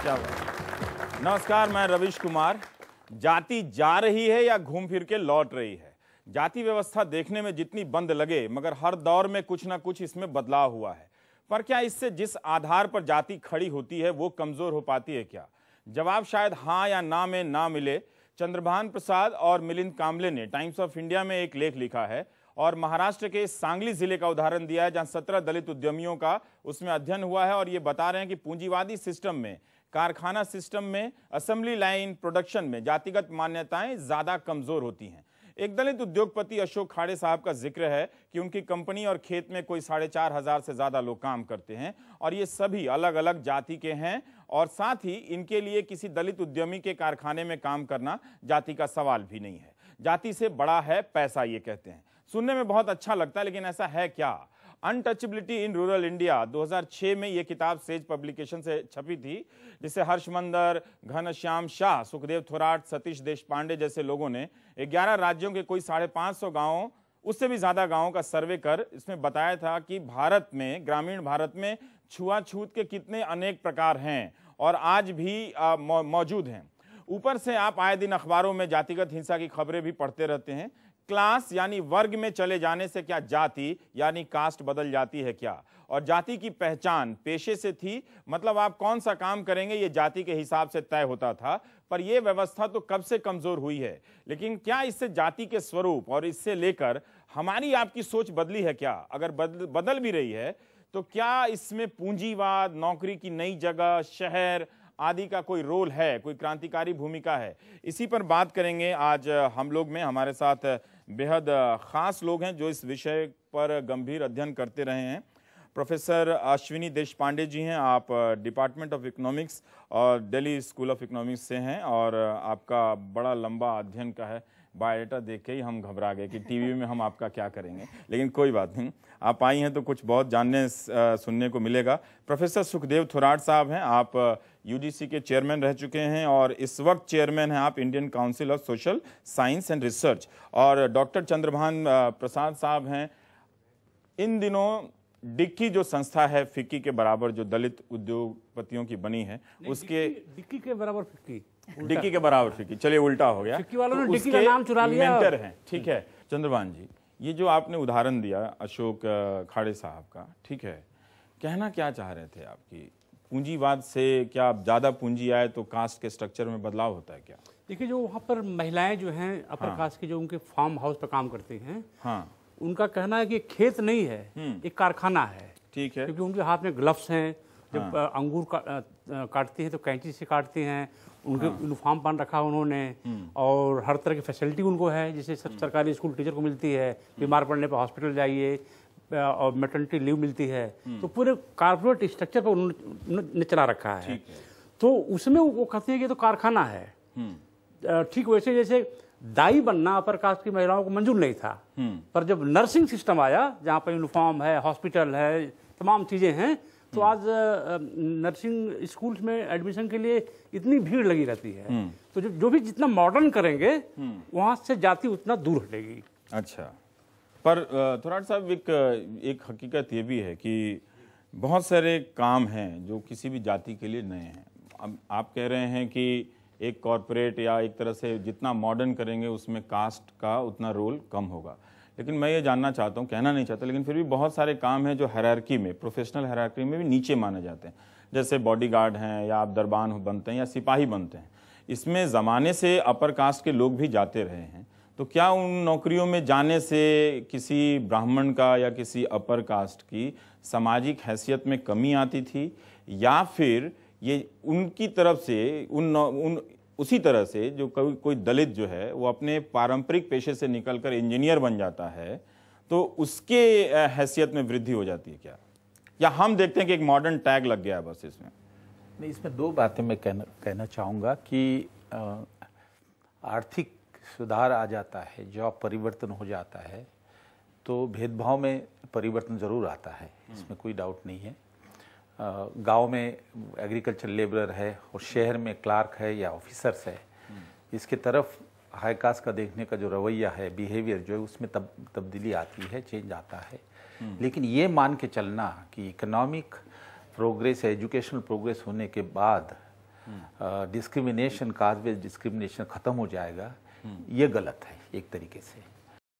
क्या बात। नमस्कार, मैं रविश कुमार। जाति जा रही है या घूम फिर के लौट रही है? जाति व्यवस्था देखने में जितनी बंद लगे, मगर हर दौर में कुछ ना कुछ इसमें बदलाव हुआ है। पर क्या इससे जिस आधार पर जाति खड़ी होती है वो कमजोर हो पाती है क्या? जवाब शायद हाँ या ना में ना मिले। चंद्रभान प्रसाद और मिलिंद कांबले ने टाइम्स ऑफ इंडिया में एक लेख लिखा है और महाराष्ट्र के सांगली जिले का उदाहरण दिया है, जहां 17 दलित उद्यमियों का उसमें अध्ययन हुआ है और ये बता रहे हैं कि पूंजीवादी सिस्टम में, कारखाना सिस्टम में, असेंबली लाइन प्रोडक्शन में जातिगत मान्यताएं ज्यादा कमजोर होती हैं। एक दलित उद्योगपति अशोक खाड़े साहब का जिक्र है कि उनकी कंपनी और खेत में कोई 4,500 से ज्यादा लोग काम करते हैं और ये सभी अलग अलग जाति के हैं और साथ ही इनके लिए किसी दलित उद्यमी के कारखाने में काम करना जाति का सवाल भी नहीं है। जाति से बड़ा है पैसा, ये कहते हैं। सुनने में बहुत अच्छा लगता है, लेकिन ऐसा है क्या? अनटचेबिलिटी इन रूरल इंडिया 2006 में यह किताब सेज पब्लिकेशन से छपी थी, जिसे हर्षमंदर, घनश्याम शाह, सुखदेव थोराट, सतीश देशपांडे जैसे लोगों ने 11 राज्यों के कोई 550 गांवों, उससे भी ज्यादा गांवों का सर्वे कर इसमें बताया था कि भारत में, ग्रामीण भारत में छुआछूत के कितने अनेक प्रकार हैं और आज भी मौजूद हैं। ऊपर से आप आए दिन अखबारों में जातिगत हिंसा की खबरें भी पढ़ते रहते हैं। क्लास यानी वर्ग में चले जाने से क्या जाति यानी कास्ट बदल जाती है क्या? और जाति की पहचान पेशे से थी, मतलब आप कौन सा काम करेंगे ये जाति के हिसाब से तय होता था। पर यह व्यवस्था तो कब से कमजोर हुई है, लेकिन क्या इससे जाति के स्वरूप और इससे लेकर हमारी आपकी सोच बदली है क्या? अगर बदल भी रही है तो क्या इसमें पूंजीवाद, नौकरी की नई जगह, शहर आदि का कोई रोल है, कोई क्रांतिकारी भूमिका है? इसी पर बात करेंगे आज हम लोग में। हमारे साथ बेहद खास लोग हैं जो इस विषय पर गंभीर अध्ययन करते रहे हैं। प्रोफेसर अश्विनी देशपांडे जी हैं, आप डिपार्टमेंट ऑफ इकोनॉमिक्स और दिल्ली स्कूल ऑफ इकोनॉमिक्स से हैं और आपका बड़ा लंबा अध्ययन का है। बायोडाटा देख के ही हम घबरा गए कि टीवी में हम आपका क्या करेंगे, लेकिन कोई बात नहीं, आप आई हैं तो कुछ बहुत जानने सुनने को मिलेगा। प्रोफेसर सुखदेव थोराट साहब हैं, आप यूजीसी के चेयरमैन रह चुके हैं और इस वक्त चेयरमैन हैं आप Indian council of social science and research. और डॉक्टर चंद्रभान प्रसाद साहब हैं, इन दिनों डिक्की जो संस्था है फिक्की के बराबर, जो दलित उद्योगपतियों की बनी है, उसके डिक्की के बराबर फिक्की, डिक्की के बराबर फिक्की, चलिए उल्टा हो गया, फिक्की वालों ने डिक्की का नाम चुरा लिया। मेंटर हैं, ठीक है। चंद्रभान जी, ये जो आपने उदाहरण दिया अशोक खाड़े साहब का, ठीक है, कहना क्या चाह रहे थे आप कि पूंजीवाद से क्या ज्यादा पूंजी आए तो कास्ट के स्ट्रक्चर में बदलाव होता है क्या? देखिए, जो वहाँ पर महिलाएं जो हैं अपर कास्ट की, जो उनके फार्म हाउस पर काम करती हैं, हाँ, उनका कहना है कि खेत नहीं है, एक कारखाना है, ठीक है, क्योंकि उनके हाथ में ग्लव्स हैं। जब अंगूर काटती हैं तो कैंची से काटती हैं। उनके यूनिफॉर्म पहन रखा उन्होंने और हर तरह की फैसिलिटी उनको है, जैसे सरकारी स्कूल टीचर को मिलती है, बीमार पड़ने पर हॉस्पिटल जाइए और मैटरनिटी लीव मिलती है। तो पूरे कॉर्पोरेट स्ट्रक्चर पर उन्होंने चला रखा है। तो उसमें वो कहते हैं कि तो कारखाना है। ठीक वैसे जैसे दाई बनना अपर कास्ट की महिलाओं को मंजूर नहीं था, पर जब नर्सिंग सिस्टम आया, जहाँ पर यूनिफॉर्म है, हॉस्पिटल है, तमाम चीज़ें हैं, तो आज नर्सिंग स्कूल्स में एडमिशन के लिए इतनी भीड़ लगी रहती है। तो जो भी जितना मॉडर्न करेंगे वहाँ से जाति उतना दूर हटेगी। अच्छा, पर थोराट साहब, एक हकीकत ये भी है कि बहुत सारे काम हैं जो किसी भी जाति के लिए नए हैं। अब आप कह रहे हैं कि एक कॉरपोरेट या एक तरह से जितना मॉडर्न करेंगे उसमें कास्ट का उतना रोल कम होगा, लेकिन मैं ये जानना चाहता हूँ, कहना नहीं चाहता, लेकिन फिर भी बहुत सारे काम हैं जो हायरार्की में, प्रोफेशनल हायरार्की में भी नीचे माने जाते हैं, जैसे बॉडीगार्ड हैं या आप दरबान बनते हैं या सिपाही बनते हैं। इसमें ज़माने से अपर कास्ट के लोग भी जाते रहे हैं, तो क्या उन नौकरियों में जाने से किसी ब्राह्मण का या किसी अपर कास्ट की सामाजिक हैसियत में कमी आती थी, या फिर ये उनकी तरफ से उसी तरह से जो कोई दलित जो है वो अपने पारंपरिक पेशे से निकलकर इंजीनियर बन जाता है तो उसके हैसियत में वृद्धि हो जाती है क्या? या हम देखते हैं कि एक मॉडर्न टैग लग गया है बस इसमें? नहीं, इसमें दो बातें मैं कहना चाहूँगा कि आर्थिक सुधार आ जाता है, जॉब परिवर्तन हो जाता है, तो भेदभाव में परिवर्तन ज़रूर आता है, इसमें कोई डाउट नहीं है। गांव में एग्रीकल्चर लेबरर है और शहर में क्लार्क है या ऑफिसर्स है, इसके तरफ हाई कास्ट का देखने का जो रवैया है, बिहेवियर जो है, उसमें तब्दीली आती है, चेंज आता है। लेकिन ये मान के चलना कि इकोनॉमिक प्रोग्रेस, एजुकेशनल प्रोग्रेस होने के बाद डिस्क्रिमिनेशन, कास्ट बेस्ड डिस्क्रिमिनेशन खत्म हो जाएगा, ये गलत है एक तरीके से।